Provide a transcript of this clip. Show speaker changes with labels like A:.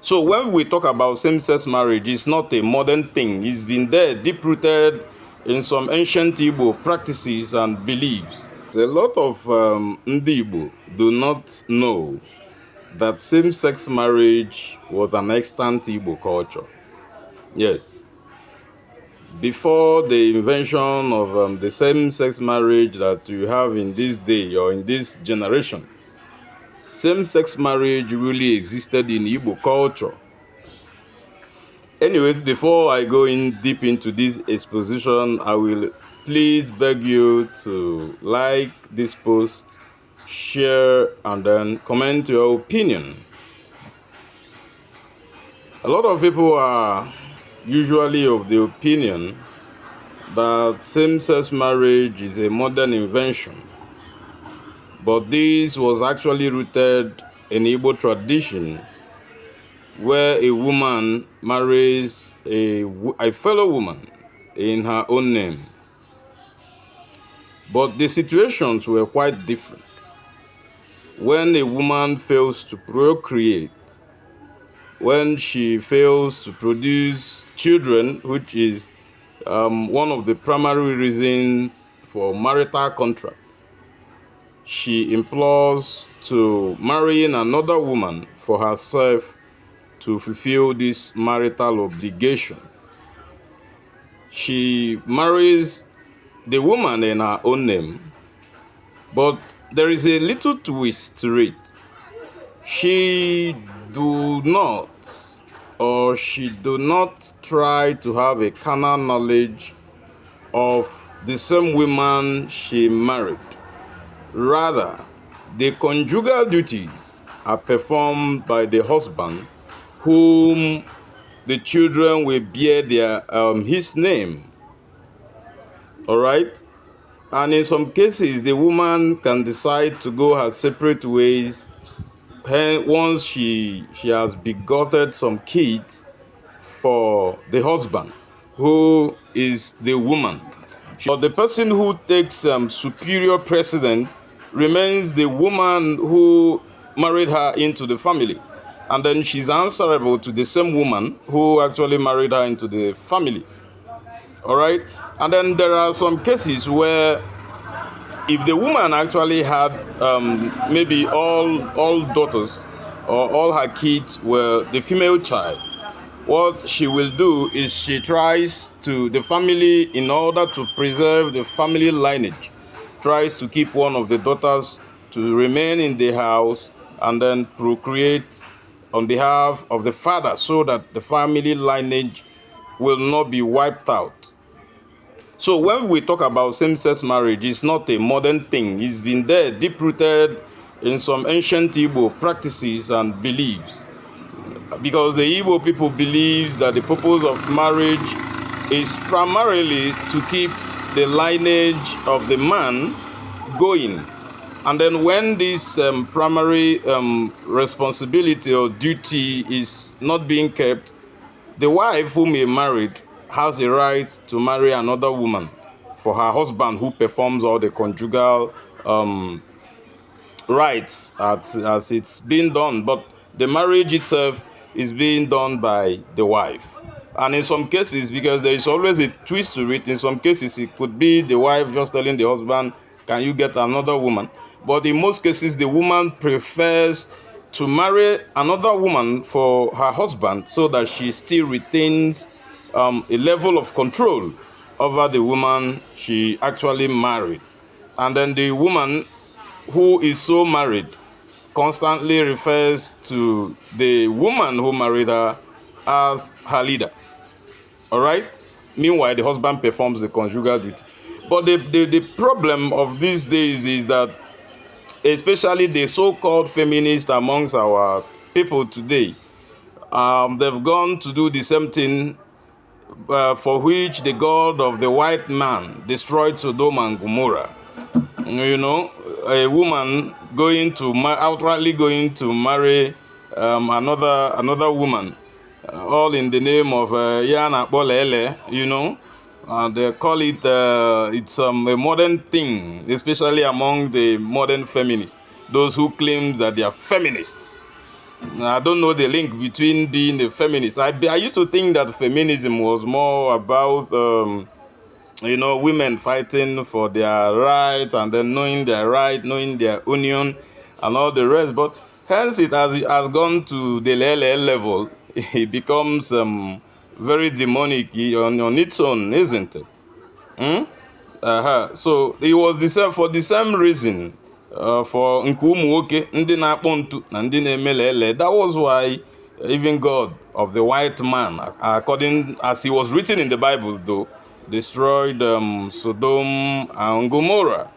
A: So when we talk about same-sex marriage, it's not a modern thing. It's been there, deep-rooted in some ancient Igbo practices and beliefs. A lot of Ndi Igbo do not know that same-sex marriage was an extant Igbo culture. Yes. Before the invention of the same-sex marriage that you have in this day or in this generation, same-sex marriage really existed in Igbo culture. Anyways, before I go in deep into this exposition, I will please beg you to like this post, share, and then comment your opinion. A lot of people are usually of the opinion that same-sex marriage is a modern invention, but this was actually rooted in Igbo tradition, where a woman marries a fellow woman in her own name. But the situations were quite different. When a woman fails to procreate, when she fails to produce children, which is one of the primary reasons for marital contract, she implores to marrying another woman for herself to fulfill this marital obligation. She marries the woman in her own name, but there is a little twist to it. She do not try to have a carnal knowledge of the same woman she married. Rather, the conjugal duties are performed by the husband, whom the children will bear his name. All right? And in some cases, the woman can decide to go her separate ways once she has begotten some kids for the husband, who is the woman. But the person who takes superior precedent remains the woman who married her into the family. And then she's answerable to the same woman who actually married her into the family. All right? And then there are some cases where if the woman actually had maybe all daughters or all her kids were the female child, what she will do is she tries to, the family, in order to preserve the family lineage, tries to keep one of the daughters to remain in the house and then procreate on behalf of the father so that the family lineage will not be wiped out. So when we talk about same-sex marriage, it's not a modern thing. It's been there, deep-rooted in some ancient Igbo practices and beliefs. Because the Igbo people believe that the purpose of marriage is primarily to keep the lineage of the man going. And then when this primary responsibility or duty is not being kept, the wife whom he married has the right to marry another woman for her husband, who performs all the conjugal rights as it's being done. But the marriage itself is being done by the wife. And in some cases, because there is always a twist to it, in some cases it could be the wife just telling the husband, can you get another woman? But in most cases, the woman prefers to marry another woman for her husband so that she still retains a level of control over the woman she actually married. And then the woman who is so married constantly refers to the woman who married her as her leader. All right? Meanwhile, the husband performs the conjugal duty. But the problem of these days is that, especially the so-called feminists amongst our people today, they've gone to do the same thing for which the God of the white man destroyed Sodom and Gomorrah. You know, a woman outrightly going to marry another woman, all in the name of Yana Bolele, you know. They call it, it's a modern thing, especially among the modern feminists, those who claim that they are feminists. I don't know the link between being a feminist. I used to think that feminism was more about, women fighting for their rights and then knowing their right, knowing their union and all the rest. But hence it has gone to the level. It becomes very demonic on its own, isn't it? Hmm? So it was the same for the same reason for nke ụmụ nwoke ndị na-akpọ ntu na ndị na-eme lele. That was why even God of the white man, according as he was written in the Bible, though, destroyed Sodom and Gomorrah.